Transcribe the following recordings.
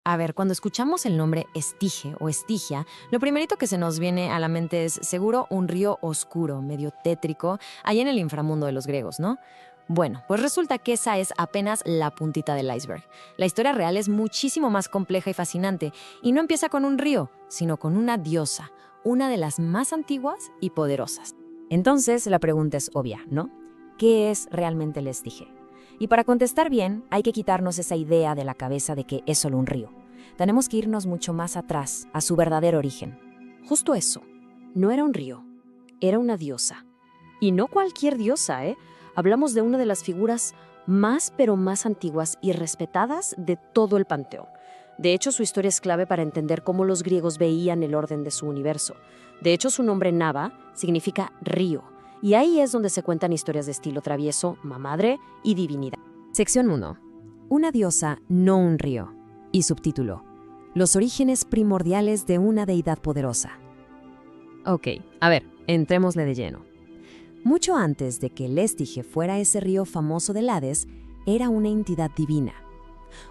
A ver, cuando escuchamos el nombre Estige o Estigia, lo primerito que se nos viene a la mente es seguro un río oscuro, medio tétrico, ahí en el inframundo de los griegos, ¿no? Bueno, pues resulta que esa es apenas la puntita del iceberg. La historia real es muchísimo más compleja y fascinante, y no empieza con un río, sino con una diosa, una de las más antiguas y poderosas. Entonces, la pregunta es obvia, ¿no? ¿Qué es realmente el Estige? Y para contestar bien, hay que quitarnos esa idea de la cabeza de que es solo un río. Tenemos que irnos mucho más atrás, a su verdadero origen. Justo eso. No era un río, era una diosa. Y no cualquier diosa, ¿eh? Hablamos de una de las figuras más pero más antiguas y respetadas de todo el panteón. De hecho, su historia es clave para entender cómo los griegos veían el orden de su universo. De hecho, su nombre Nava significa río. Y ahí es donde se cuentan historias de estilo travieso, mamadre y divinidad. Sección 1. Una diosa, no un río. Y subtítulo: Los orígenes primordiales de una deidad poderosa. Ok, a ver, entrémosle de lleno. Mucho antes de que el Estige fuera ese río famoso del Hades, era una entidad divina.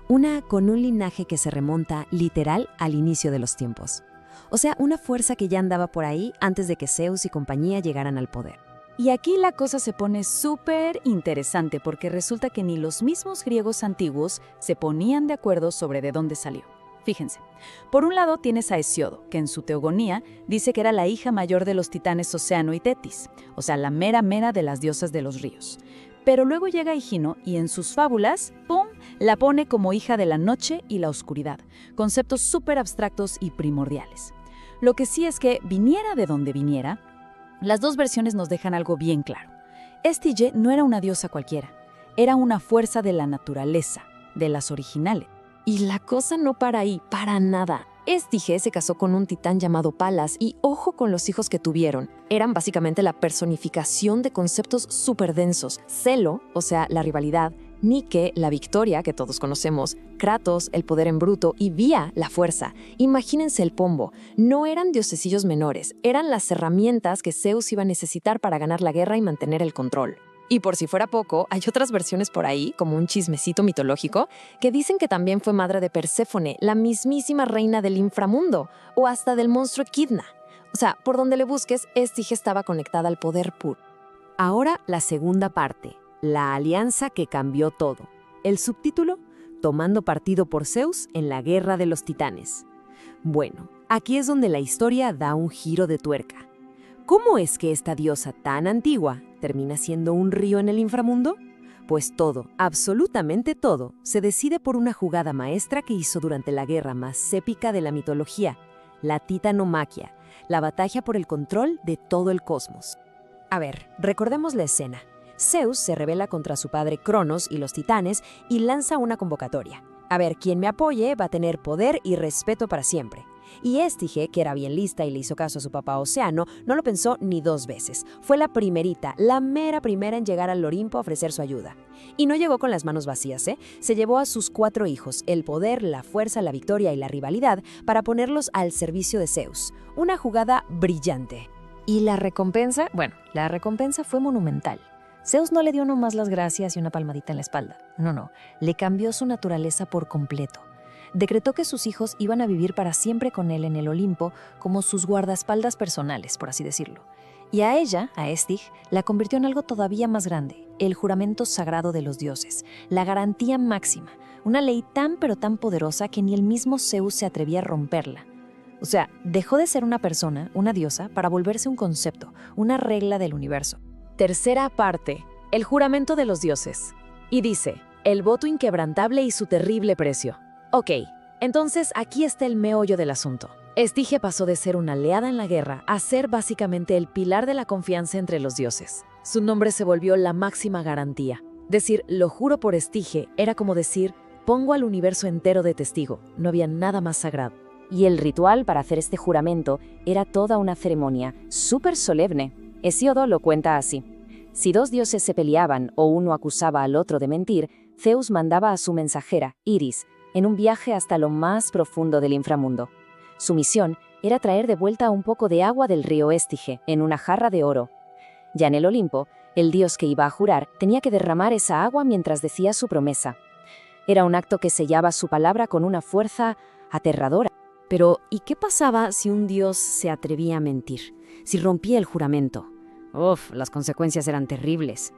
Una con un linaje que se remonta literal al inicio de los tiempos. O sea, una fuerza que ya andaba por ahí antes de que Zeus y compañía llegaran al poder. Y aquí la cosa se pone súper interesante porque resulta que ni los mismos griegos antiguos se ponían de acuerdo sobre de dónde salió. Fíjense, por un lado tienes a Hesiodo, que en su Teogonía dice que era la hija mayor de los titanes Océano y Tetis, o sea, la mera de las diosas de los ríos. Pero luego llega Higino y en sus fábulas, ¡pum!, la pone como hija de la noche y la oscuridad, conceptos súper abstractos y primordiales. Lo que sí es que, viniera de donde viniera, las dos versiones nos dejan algo bien claro. Estige no era una diosa cualquiera, era una fuerza de la naturaleza, de las originales. Y la cosa no para ahí, para nada. Estige se casó con un titán llamado Palas y ojo con los hijos que tuvieron. Eran básicamente la personificación de conceptos súper densos. Celo, o sea, la rivalidad; Nike, la victoria que todos conocemos; Kratos, el poder en bruto; y Vía, la fuerza. Imagínense el pombo. No eran diosecillos menores, eran las herramientas que Zeus iba a necesitar para ganar la guerra y mantener el control. Y por si fuera poco, hay otras versiones por ahí, como un chismecito mitológico, que dicen que también fue madre de Perséfone, la mismísima reina del inframundo, o hasta del monstruo Echidna. O sea, por donde le busques, Estige estaba conectada al poder puro. Ahora la segunda parte, la alianza que cambió todo. El subtítulo: Tomando partido por Zeus en la guerra de los titanes. Bueno, aquí es donde la historia da un giro de tuerca. ¿Cómo es que esta diosa tan antigua termina siendo un río en el inframundo? Pues todo, absolutamente todo, se decide por una jugada maestra que hizo durante la guerra más épica de la mitología, la titanomaquia, la batalla por el control de todo el cosmos. A ver, recordemos la escena. Zeus se rebela contra su padre Cronos y los titanes y lanza una convocatoria. A ver, quien me apoye va a tener poder y respeto para siempre. Y Estige, que era bien lista y le hizo caso a su papá Océano, no lo pensó ni dos veces. Fue la primerita, la mera primera en llegar al Olimpo a ofrecer su ayuda. Y no llegó con las manos vacías, ¿eh? Se llevó a sus 4 hijos, el poder, la fuerza, la victoria y la rivalidad, para ponerlos al servicio de Zeus. Una jugada brillante. ¿Y la recompensa? Bueno, la recompensa fue monumental. Zeus no le dio nomás las gracias y una palmadita en la espalda. No, le cambió su naturaleza por completo. Decretó que sus hijos iban a vivir para siempre con él en el Olimpo como sus guardaespaldas personales, por así decirlo. Y a ella, a Estige, la convirtió en algo todavía más grande, el juramento sagrado de los dioses, la garantía máxima, una ley tan pero tan poderosa que ni el mismo Zeus se atrevía a romperla. O sea, dejó de ser una persona, una diosa, para volverse un concepto, una regla del universo. Tercera parte, el juramento de los dioses. Y dice, el voto inquebrantable y su terrible precio. Ok, entonces aquí está el meollo del asunto. Estige pasó de ser una aliada en la guerra a ser básicamente el pilar de la confianza entre los dioses. Su nombre se volvió la máxima garantía. Decir, lo juro por Estige, era como decir, pongo al universo entero de testigo. No había nada más sagrado. Y el ritual para hacer este juramento era toda una ceremonia súper solemne. Hesíodo lo cuenta así. Si 2 dioses se peleaban o uno acusaba al otro de mentir, Zeus mandaba a su mensajera, Iris, en un viaje hasta lo más profundo del inframundo. Su misión era traer de vuelta un poco de agua del río Estige en una jarra de oro. Ya en el Olimpo, el dios que iba a jurar tenía que derramar esa agua mientras decía su promesa. Era un acto que sellaba su palabra con una fuerza aterradora. Pero, ¿y qué pasaba si un dios se atrevía a mentir? Si rompía el juramento. Uf, las consecuencias eran terribles.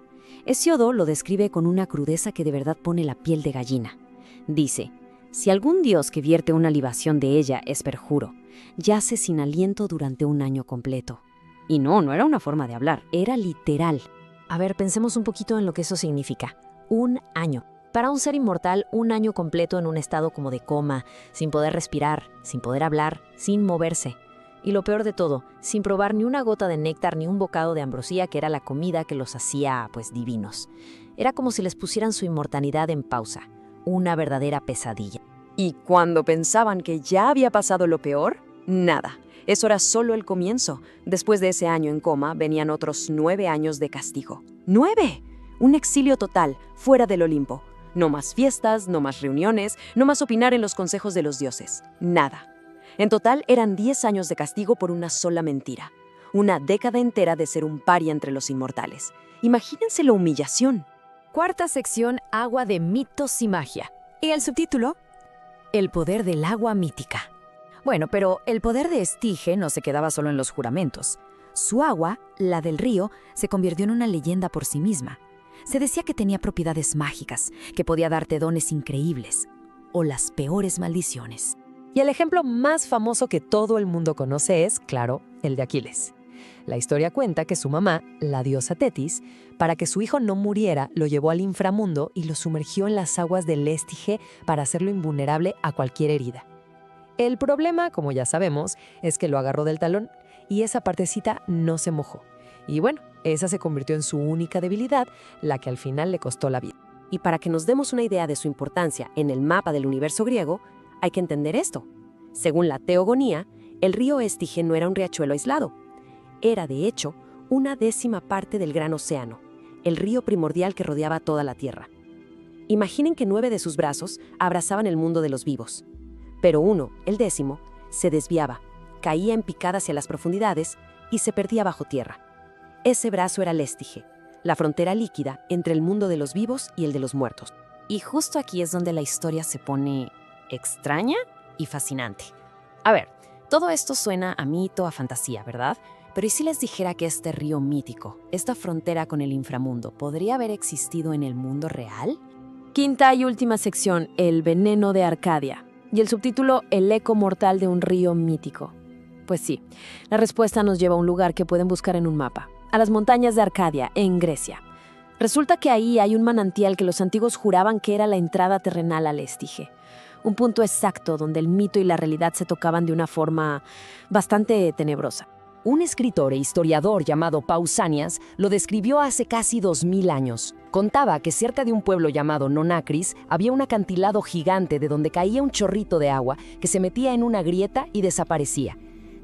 Hesíodo lo describe con una crudeza que de verdad pone la piel de gallina. Dice, si algún dios que vierte una libación de ella es perjuro, yace sin aliento durante un año completo. Y no era una forma de hablar, era literal. A ver, pensemos un poquito en lo que eso significa. Un año. Para un ser inmortal, un año completo en un estado como de coma, sin poder respirar, sin poder hablar, sin moverse. Y lo peor de todo, sin probar ni una gota de néctar ni un bocado de ambrosía, que era la comida que los hacía, divinos. Era como si les pusieran su inmortalidad en pausa. Una verdadera pesadilla. Y cuando pensaban que ya había pasado lo peor, nada. Eso era solo el comienzo. Después de ese año en coma, venían otros 9 años de castigo. ¡9! Un exilio total, fuera del Olimpo. No más fiestas, no más reuniones, no más opinar en los consejos de los dioses. Nada. En total eran 10 años de castigo por una sola mentira. Una década entera de ser un paria entre los inmortales. Imagínense la humillación. Cuarta sección, agua de mitos y magia. Y el subtítulo, el poder del agua mítica. Bueno, pero el poder de Estige no se quedaba solo en los juramentos. Su agua, la del río, se convirtió en una leyenda por sí misma. Se decía que tenía propiedades mágicas, que podía darte dones increíbles, o las peores maldiciones. Y el ejemplo más famoso que todo el mundo conoce es, claro, el de Aquiles. La historia cuenta que su mamá, la diosa Tetis, para que su hijo no muriera, lo llevó al inframundo y lo sumergió en las aguas del Estige para hacerlo invulnerable a cualquier herida. El problema, como ya sabemos, es que lo agarró del talón y esa partecita no se mojó. Y bueno, esa se convirtió en su única debilidad, la que al final le costó la vida. Y para que nos demos una idea de su importancia en el mapa del universo griego, hay que entender esto. Según la teogonía, el río Estige no era un riachuelo aislado. Era, de hecho, una 10ª parte del gran océano, el río primordial que rodeaba toda la Tierra. Imaginen que 9 de sus brazos abrazaban el mundo de los vivos. Pero uno, el 10º, se desviaba, caía en picada hacia las profundidades y se perdía bajo tierra. Ese brazo era el Estige, la frontera líquida entre el mundo de los vivos y el de los muertos. Y justo aquí es donde la historia se pone extraña y fascinante. A ver, todo esto suena a mito, a fantasía, ¿verdad? Pero ¿y si les dijera que este río mítico, esta frontera con el inframundo, podría haber existido en el mundo real? Quinta y última sección, el veneno de Arcadia. Y el subtítulo, el eco mortal de un río mítico. Pues sí, la respuesta nos lleva a un lugar que pueden buscar en un mapa, a las montañas de Arcadia, en Grecia. Resulta que ahí hay un manantial que los antiguos juraban que era la entrada terrenal al Estige. Un punto exacto donde el mito y la realidad se tocaban de una forma bastante tenebrosa. Un escritor e historiador llamado Pausanias lo describió hace casi 2000 años. Contaba que cerca de un pueblo llamado Nonacris había un acantilado gigante de donde caía un chorrito de agua que se metía en una grieta y desaparecía.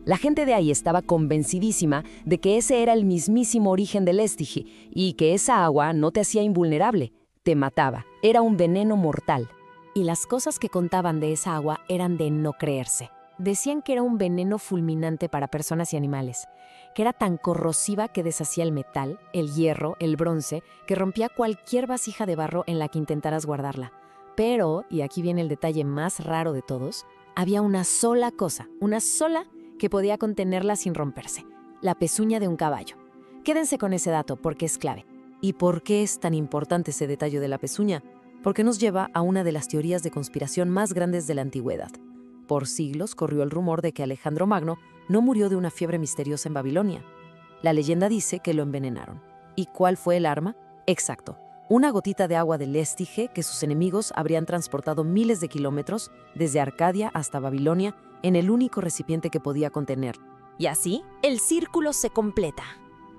La gente de ahí estaba convencidísima de que ese era el mismísimo origen del Estige y que esa agua no te hacía invulnerable, te mataba, era un veneno mortal. Y las cosas que contaban de esa agua eran de no creerse. Decían que era un veneno fulminante para personas y animales, que era tan corrosiva que deshacía el metal, el hierro, el bronce, que rompía cualquier vasija de barro en la que intentaras guardarla. Pero, y aquí viene el detalle más raro de todos, había una sola cosa, una sola que podía contenerla sin romperse, la pezuña de un caballo. Quédense con ese dato porque es clave. ¿Y por qué es tan importante ese detalle de la pezuña? Porque nos lleva a una de las teorías de conspiración más grandes de la antigüedad. Por siglos corrió el rumor de que Alejandro Magno no murió de una fiebre misteriosa en Babilonia. La leyenda dice que lo envenenaron. ¿Y cuál fue el arma? Exacto, una gotita de agua del Estige que sus enemigos habrían transportado miles de kilómetros desde Arcadia hasta Babilonia en el único recipiente que podía contener. Y así, el círculo se completa.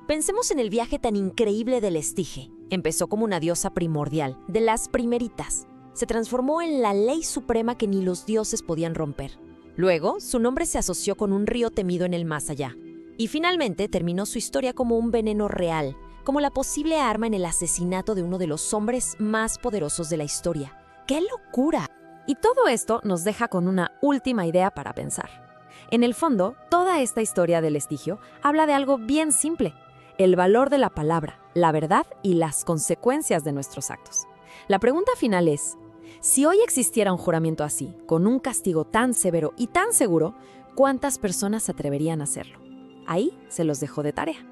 Pensemos en el viaje tan increíble del Estige. Empezó como una diosa primordial, de las primeritas. Se transformó en la ley suprema que ni los dioses podían romper. Luego, su nombre se asoció con un río temido en el más allá. Y finalmente terminó su historia como un veneno real, como la posible arma en el asesinato de uno de los hombres más poderosos de la historia. ¡Qué locura! Y todo esto nos deja con una última idea para pensar. En el fondo, toda esta historia del Estigio habla de algo bien simple: el valor de la palabra, la verdad y las consecuencias de nuestros actos. La pregunta final es: Si hoy existiera un juramento así, con un castigo tan severo y tan seguro, ¿cuántas personas se atreverían a hacerlo? Ahí se los dejo de tarea.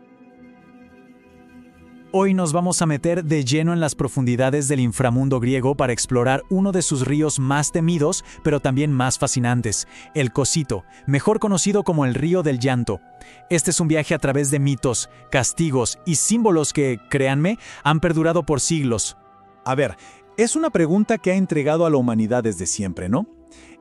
Hoy nos vamos a meter de lleno en las profundidades del inframundo griego para explorar uno de sus ríos más temidos, pero también más fascinantes, el Cosito, mejor conocido como el Río del Llanto. Este es un viaje a través de mitos, castigos y símbolos que, créanme, han perdurado por siglos. A ver, es una pregunta que ha intrigado a la humanidad desde siempre, ¿no?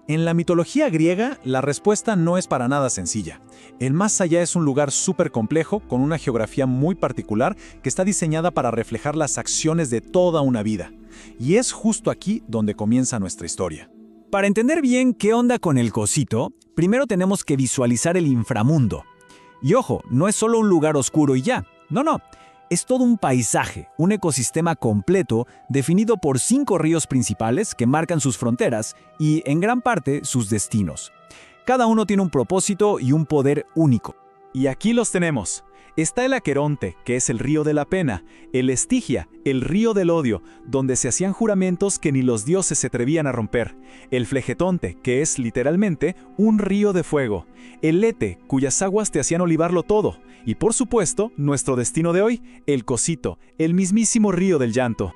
En la mitología griega, la respuesta no es para nada sencilla. El más allá es un lugar súper complejo, con una geografía muy particular que está diseñada para reflejar las acciones de toda una vida. Y es justo aquí donde comienza nuestra historia. Para entender bien qué onda con el Cosito, primero tenemos que visualizar el inframundo. Y ojo, no es solo un lugar oscuro y ya. No. Es todo un paisaje, un ecosistema completo definido por 5 ríos principales que marcan sus fronteras y, en gran parte, sus destinos. Cada uno tiene un propósito y un poder único. Y aquí los tenemos. Está el Aqueronte, que es el río de la pena, el Estigia, el río del odio, donde se hacían juramentos que ni los dioses se atrevían a romper, el Flegetonte, que es literalmente un río de fuego, el Lete, cuyas aguas te hacían olivarlo todo, y por supuesto, nuestro destino de hoy, el Cosito, el mismísimo río del llanto.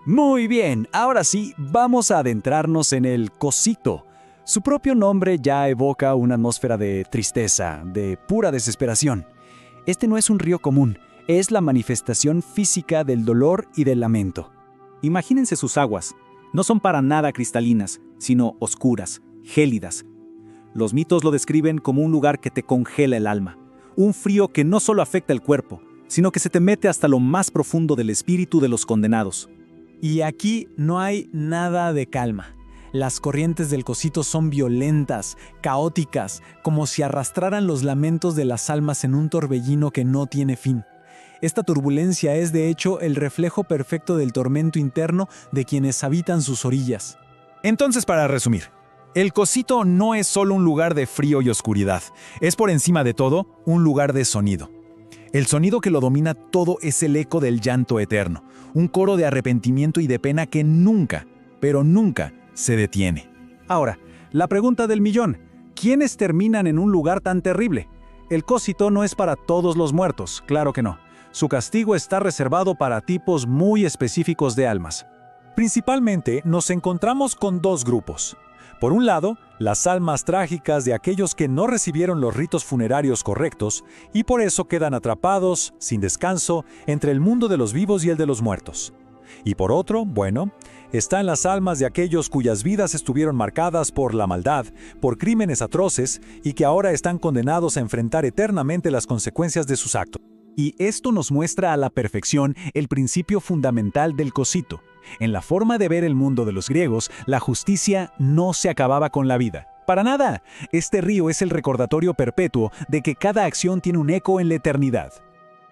Muy bien, ahora sí, vamos a adentrarnos en el Cosito. Su propio nombre ya evoca una atmósfera de tristeza, de pura desesperación. Este no es un río común, es la manifestación física del dolor y del lamento. Imagínense sus aguas. No son para nada cristalinas, sino oscuras, gélidas. Los mitos lo describen como un lugar que te congela el alma. Un frío que no solo afecta el cuerpo, sino que se te mete hasta lo más profundo del espíritu de los condenados. Y aquí no hay nada de calma. Las corrientes del Cosito son violentas, caóticas, como si arrastraran los lamentos de las almas en un torbellino que no tiene fin. Esta turbulencia es, de hecho, el reflejo perfecto del tormento interno de quienes habitan sus orillas. Entonces, para resumir, el Cosito no es solo un lugar de frío y oscuridad, es por encima de todo un lugar de sonido. El sonido que lo domina todo es el eco del llanto eterno, un coro de arrepentimiento y de pena que nunca, pero nunca, se detiene. Ahora, la pregunta del millón: ¿quiénes terminan en un lugar tan terrible? El Cosito no es para todos los muertos, claro que no. Su castigo está reservado para tipos muy específicos de almas. Principalmente nos encontramos con 2 grupos. Por un lado, las almas trágicas de aquellos que no recibieron los ritos funerarios correctos y por eso quedan atrapados, sin descanso, entre el mundo de los vivos y el de los muertos. Y por otro, están las almas de aquellos cuyas vidas estuvieron marcadas por la maldad, por crímenes atroces y que ahora están condenados a enfrentar eternamente las consecuencias de sus actos. Y esto nos muestra a la perfección el principio fundamental del Cosito. En la forma de ver el mundo de los griegos, la justicia no se acababa con la vida. Para nada. Este río es el recordatorio perpetuo de que cada acción tiene un eco en la eternidad.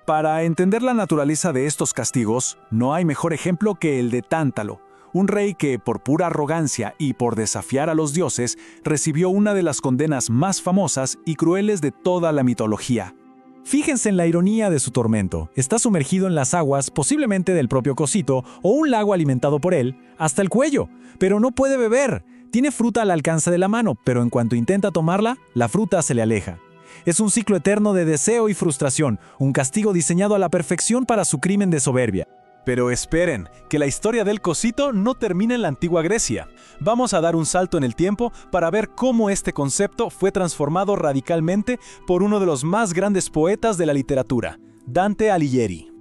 Para entender la naturaleza de estos castigos, no hay mejor ejemplo que el de Tántalo, un rey que, por pura arrogancia y por desafiar a los dioses, recibió una de las condenas más famosas y crueles de toda la mitología. Fíjense en la ironía de su tormento. Está sumergido en las aguas, posiblemente del propio Cosito, o un lago alimentado por él, hasta el cuello, pero no puede beber. Tiene fruta al alcance de la mano, pero en cuanto intenta tomarla, la fruta se le aleja. Es un ciclo eterno de deseo y frustración, un castigo diseñado a la perfección para su crimen de soberbia. Pero esperen, que la historia del Cosito no termina en la antigua Grecia. Vamos a dar un salto en el tiempo para ver cómo este concepto fue transformado radicalmente por uno de los más grandes poetas de la literatura, Dante Alighieri.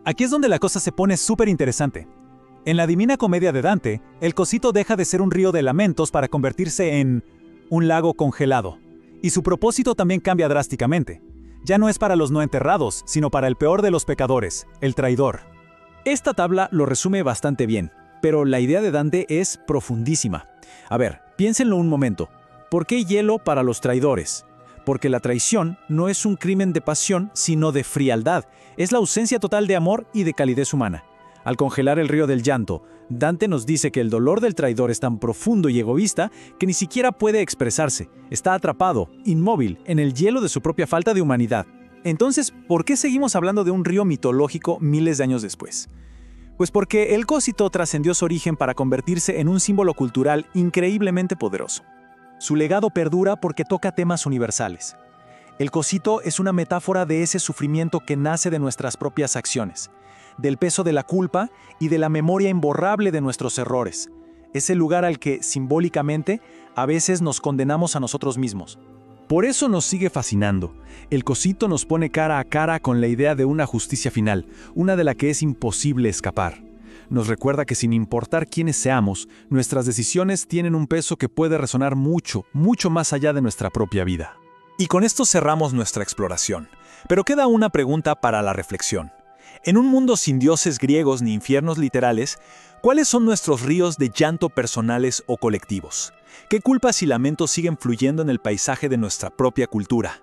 Aquí es donde la cosa se pone súper interesante. En la Divina Comedia de Dante, el Cosito deja de ser un río de lamentos para convertirse en un lago congelado. Y su propósito también cambia drásticamente. Ya no es para los no enterrados, sino para el peor de los pecadores, el traidor. Esta tabla lo resume bastante bien, pero la idea de Dante es profundísima. A ver, piénsenlo un momento. ¿Por qué hielo para los traidores? Porque la traición no es un crimen de pasión, sino de frialdad. Es la ausencia total de amor y de calidez humana. Al congelar el río del llanto, Dante nos dice que el dolor del traidor es tan profundo y egoísta que ni siquiera puede expresarse. Está atrapado, inmóvil, en el hielo de su propia falta de humanidad. Entonces, ¿por qué seguimos hablando de un río mitológico miles de años después? Pues porque el cócito trascendió su origen para convertirse en un símbolo cultural increíblemente poderoso. Su legado perdura porque toca temas universales. El cócito es una metáfora de ese sufrimiento que nace de nuestras propias acciones, del peso de la culpa y de la memoria imborrable de nuestros errores. Es el lugar al que, simbólicamente, a veces nos condenamos a nosotros mismos. Por eso nos sigue fascinando. El cosito nos pone cara a cara con la idea de una justicia final, una de la que es imposible escapar. Nos recuerda que sin importar quiénes seamos, nuestras decisiones tienen un peso que puede resonar mucho, mucho más allá de nuestra propia vida. Y con esto cerramos nuestra exploración. Pero queda una pregunta para la reflexión. En un mundo sin dioses griegos ni infiernos literales, ¿cuáles son nuestros ríos de llanto personales o colectivos? ¿Qué culpas y lamentos siguen fluyendo en el paisaje de nuestra propia cultura?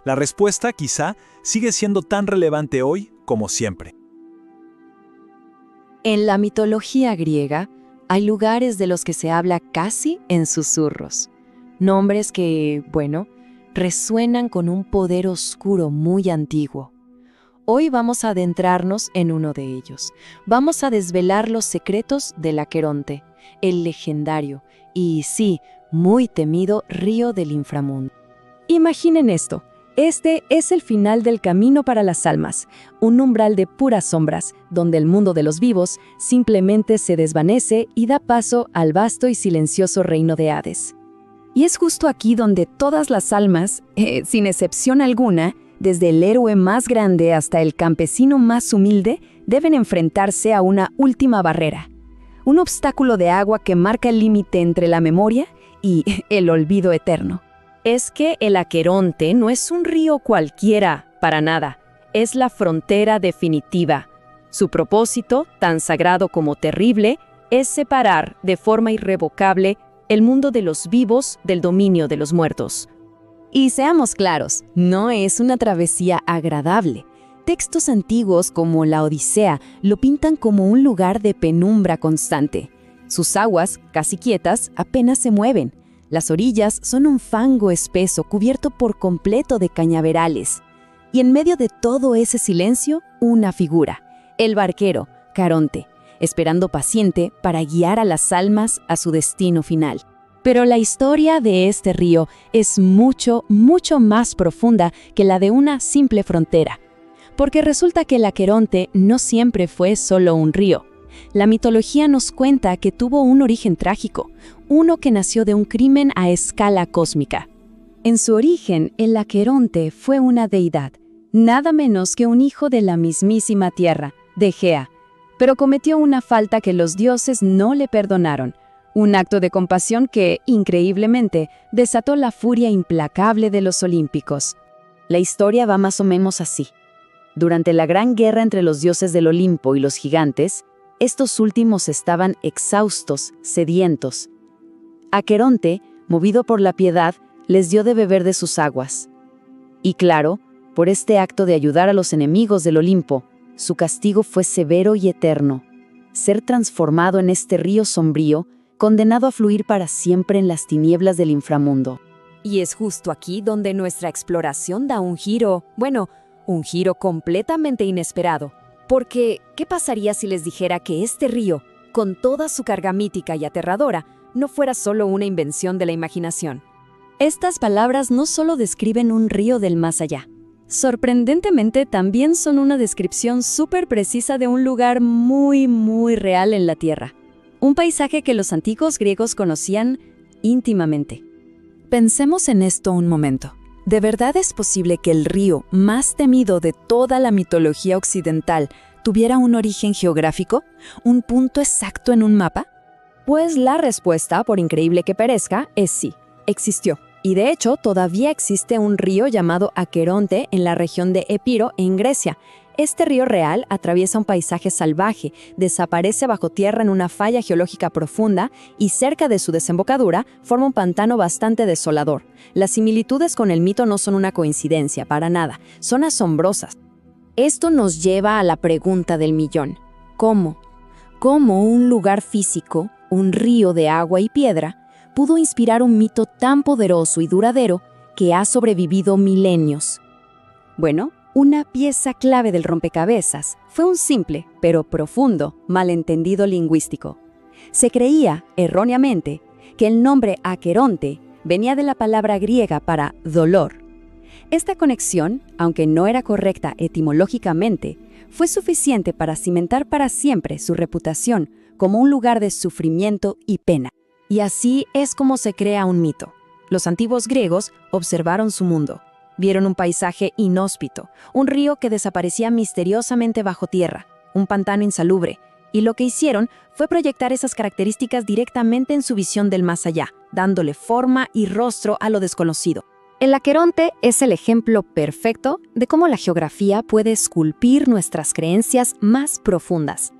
La respuesta, quizá, sigue siendo tan relevante hoy como siempre. En la mitología griega, hay lugares de los que se habla casi en susurros. Nombres que, bueno, resuenan con un poder oscuro muy antiguo. Hoy vamos a adentrarnos en uno de ellos. Vamos a desvelar los secretos del Aqueronte, el legendario y, sí, muy temido río del inframundo. Imaginen esto. Este es el final del camino para las almas, un umbral de puras sombras, donde el mundo de los vivos simplemente se desvanece y da paso al vasto y silencioso reino de Hades. Y es justo aquí donde todas las almas, sin excepción alguna, desde el héroe más grande hasta el campesino más humilde, deben enfrentarse a una última barrera. Un obstáculo de agua que marca el límite entre la memoria y el olvido eterno. Es que el Aqueronte no es un río cualquiera, para nada. Es la frontera definitiva. Su propósito, tan sagrado como terrible, es separar de forma irrevocable el mundo de los vivos del dominio de los muertos. Y seamos claros, no es una travesía agradable. Textos antiguos como la Odisea lo pintan como un lugar de penumbra constante. Sus aguas, casi quietas, apenas se mueven. Las orillas son un fango espeso cubierto por completo de cañaverales. Y en medio de todo ese silencio, una figura, el barquero, Caronte, esperando paciente para guiar a las almas a su destino final. Pero la historia de este río es mucho, mucho más profunda que la de una simple frontera. Porque resulta que el Aqueronte no siempre fue solo un río. La mitología nos cuenta que tuvo un origen trágico, uno que nació de un crimen a escala cósmica. En su origen, el Aqueronte fue una deidad, nada menos que un hijo de la mismísima tierra, de Gea, pero cometió una falta que los dioses no le perdonaron, un acto de compasión que, increíblemente, desató la furia implacable de los olímpicos. La historia va más o menos así. Durante la gran guerra entre los dioses del Olimpo y los gigantes, estos últimos estaban exhaustos, sedientos. Aqueronte, movido por la piedad, les dio de beber de sus aguas. Y claro, por este acto de ayudar a los enemigos del Olimpo, su castigo fue severo y eterno: ser transformado en este río sombrío, condenado a fluir para siempre en las tinieblas del inframundo. Y es justo aquí donde nuestra exploración da un giro completamente inesperado. Porque, ¿qué pasaría si les dijera que este río, con toda su carga mítica y aterradora, no fuera solo una invención de la imaginación? Estas palabras no solo describen un río del más allá. Sorprendentemente, también son una descripción súper precisa de un lugar muy, muy real en la Tierra. Un paisaje que los antiguos griegos conocían íntimamente. Pensemos en esto un momento. ¿De verdad es posible que el río más temido de toda la mitología occidental tuviera un origen geográfico? ¿Un punto exacto en un mapa? Pues la respuesta, por increíble que parezca, es sí, existió. Y de hecho, todavía existe un río llamado Aqueronte en la región de Epiro, en Grecia. Este río real atraviesa un paisaje salvaje, desaparece bajo tierra en una falla geológica profunda y cerca de su desembocadura forma un pantano bastante desolador. Las similitudes con el mito no son una coincidencia, para nada, son asombrosas. Esto nos lleva a la pregunta del millón. ¿Cómo? ¿Cómo un lugar físico, un río de agua y piedra, pudo inspirar un mito tan poderoso y duradero que ha sobrevivido milenios? Bueno, Una pieza clave del rompecabezas fue un simple, pero profundo, malentendido lingüístico. Se creía, erróneamente, que el nombre Aqueronte venía de la palabra griega para dolor. Esta conexión, aunque no era correcta etimológicamente, fue suficiente para cimentar para siempre su reputación como un lugar de sufrimiento y pena. Y así es como se crea un mito. Los antiguos griegos observaron su mundo. Vieron un paisaje inhóspito, un río que desaparecía misteriosamente bajo tierra, un pantano insalubre, y lo que hicieron fue proyectar esas características directamente en su visión del más allá, dándole forma y rostro a lo desconocido. El Aqueronte es el ejemplo perfecto de cómo la geografía puede esculpir nuestras creencias más profundas.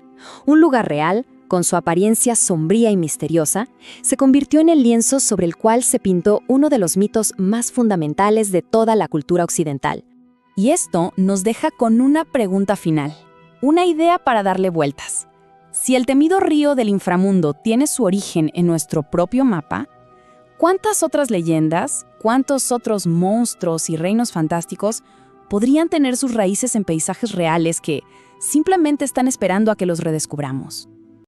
Un lugar real, con su apariencia sombría y misteriosa, se convirtió en el lienzo sobre el cual se pintó uno de los mitos más fundamentales de toda la cultura occidental. Y esto nos deja con una pregunta final, una idea para darle vueltas. Si el temido río del inframundo tiene su origen en nuestro propio mapa, ¿cuántas otras leyendas, cuántos otros monstruos y reinos fantásticos podrían tener sus raíces en paisajes reales que simplemente están esperando a que los redescubramos?